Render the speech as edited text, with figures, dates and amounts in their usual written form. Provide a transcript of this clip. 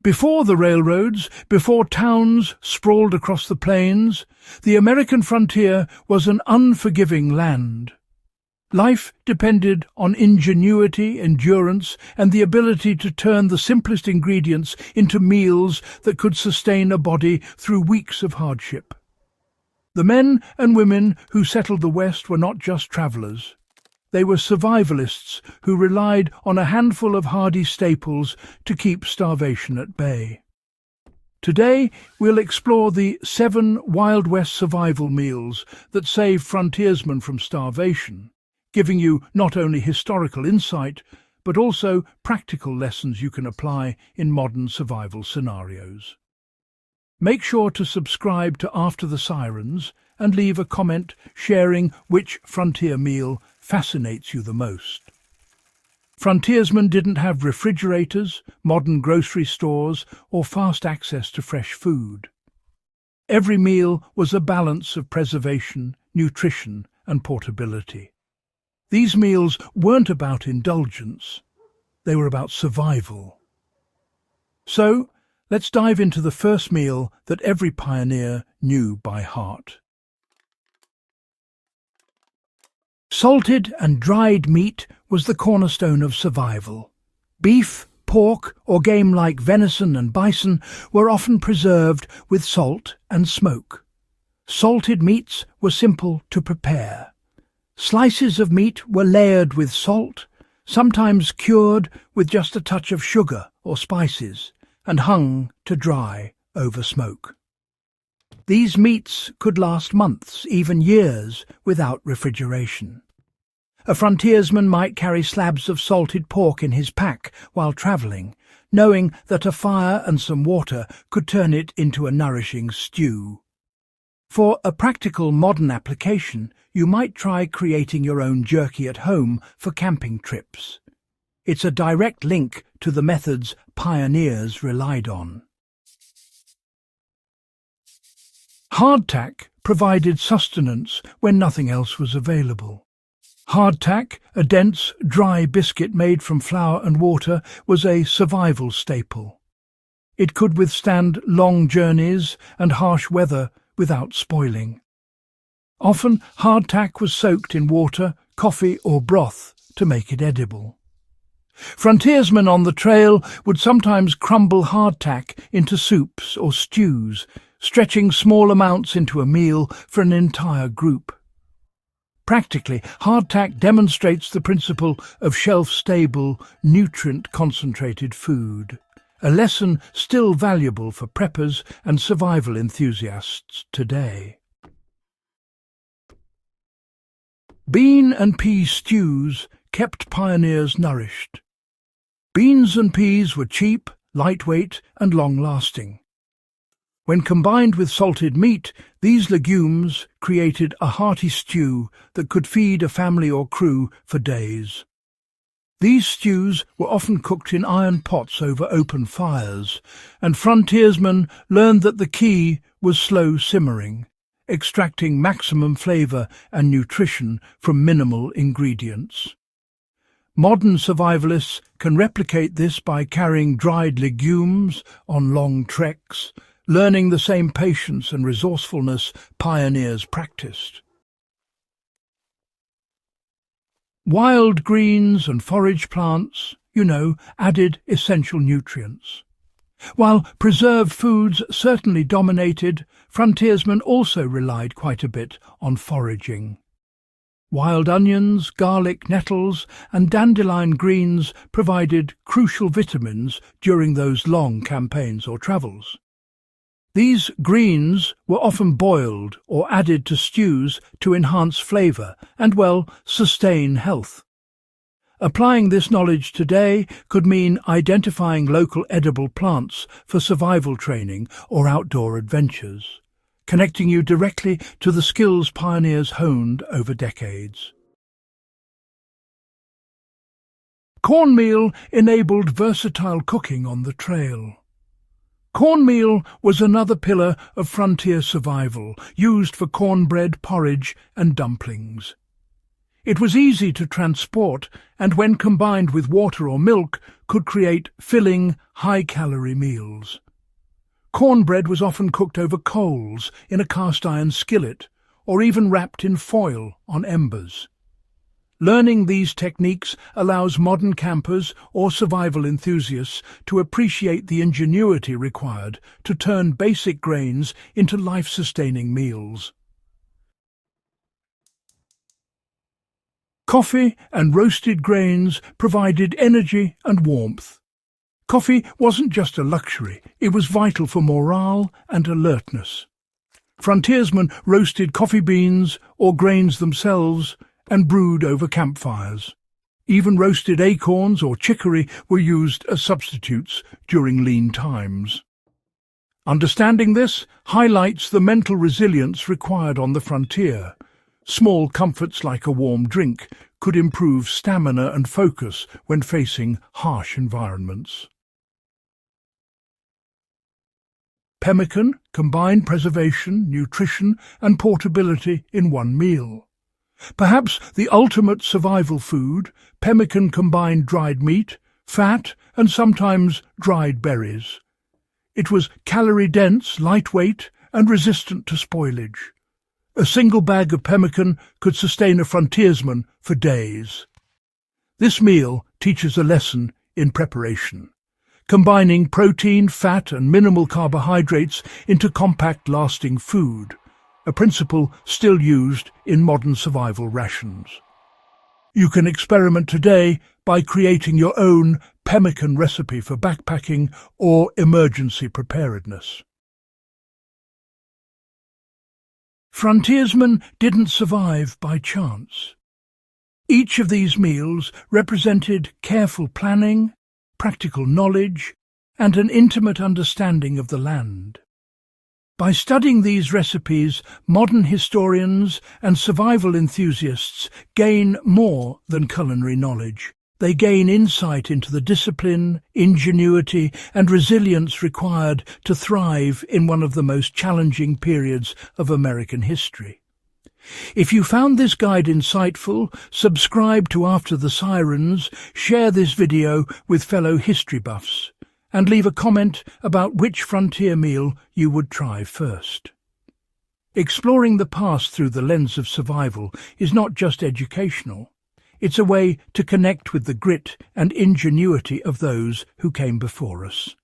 Before the railroads, before towns sprawled across the plains, the American frontier was an unforgiving land. Life depended on ingenuity, endurance, and the ability to turn the simplest ingredients into meals that could sustain a body through weeks of hardship. The men and women who settled the West were not just travellers. They were survivalists who relied on a handful of hardy staples to keep starvation at bay. Today, we'll explore the 7 Wild West survival meals that saved frontiersmen from starvation, giving you not only historical insight, but also practical lessons you can apply in modern survival scenarios. Make sure to subscribe to After the Sirens and leave a comment sharing which frontier meal fascinates you the most. Frontiersmen didn't have refrigerators, modern grocery stores, or fast access to fresh food. Every meal was a balance of preservation, nutrition, and portability. These meals weren't about indulgence, they were about survival. So, let's dive into the first meal that every pioneer knew by heart. Salted and dried meat was the cornerstone of survival. Beef, pork, or game like venison and bison were often preserved with salt and smoke. Salted meats were simple to prepare. Slices of meat were layered with salt, sometimes cured with just a touch of sugar or spices, and hung to dry over smoke. These meats could last months, even years, without refrigeration. A frontiersman might carry slabs of salted pork in his pack while travelling, knowing that a fire and some water could turn it into a nourishing stew. For a practical modern application, you might try creating your own jerky at home for camping trips. It's a direct link to the methods pioneers relied on. Hardtack provided sustenance when nothing else was available. Hardtack, a dense, dry biscuit made from flour and water, was a survival staple. It could withstand long journeys and harsh weather without spoiling. Often, hardtack was soaked in water, coffee or broth to make it edible. Frontiersmen on the trail would sometimes crumble hardtack into soups or stews, stretching small amounts into a meal for an entire group. Practically, hardtack demonstrates the principle of shelf-stable, nutrient-concentrated food, a lesson still valuable for preppers and survival enthusiasts today. Bean and pea stews kept pioneers nourished. Beans and peas were cheap, lightweight, and long-lasting. When combined with salted meat, these legumes created a hearty stew that could feed a family or crew for days. These stews were often cooked in iron pots over open fires, and frontiersmen learned that the key was slow simmering, extracting maximum flavour and nutrition from minimal ingredients. Modern survivalists can replicate this by carrying dried legumes on long treks, learning the same patience and resourcefulness pioneers practiced. Wild greens and forage plants, added essential nutrients. While preserved foods certainly dominated, frontiersmen also relied quite a bit on foraging. Wild onions, garlic, nettles, and dandelion greens provided crucial vitamins during those long campaigns or travels. These greens were often boiled or added to stews to enhance flavour and, sustain health. Applying this knowledge today could mean identifying local edible plants for survival training or outdoor adventures, connecting you directly to the skills pioneers honed over decades. Cornmeal enabled versatile cooking on the trail. Cornmeal was another pillar of frontier survival, used for cornbread, porridge, and dumplings. It was easy to transport, and when combined with water or milk, could create filling, high-calorie meals. Cornbread was often cooked over coals in a cast-iron skillet, or even wrapped in foil on embers. Learning these techniques allows modern campers or survival enthusiasts to appreciate the ingenuity required to turn basic grains into life-sustaining meals. Coffee and roasted grains provided energy and warmth. Coffee wasn't just a luxury, it was vital for morale and alertness. Frontiersmen roasted coffee beans or grains themselves and brewed over campfires. Even roasted acorns or chicory were used as substitutes during lean times. Understanding this highlights the mental resilience required on the frontier. Small comforts like a warm drink could improve stamina and focus when facing harsh environments. Pemmican combined preservation, nutrition and portability in one meal. Perhaps the ultimate survival food, pemmican combined dried meat, fat and sometimes dried berries. It was calorie-dense, lightweight and resistant to spoilage. A single bag of pemmican could sustain a frontiersman for days. This meal teaches a lesson in preparation, combining protein, fat and minimal carbohydrates into compact, lasting food, a principle still used in modern survival rations. You can experiment today by creating your own pemmican recipe for backpacking or emergency preparedness. Frontiersmen didn't survive by chance. Each of these meals represented careful planning, practical knowledge, and an intimate understanding of the land. By studying these recipes, modern historians and survival enthusiasts gain more than culinary knowledge. They gain insight into the discipline, ingenuity, and resilience required to thrive in one of the most challenging periods of American history. If you found this guide insightful, subscribe to After the Sirens, share this video with fellow history buffs, and leave a comment about which frontier meal you would try first. Exploring the past through the lens of survival is not just educational. It's a way to connect with the grit and ingenuity of those who came before us.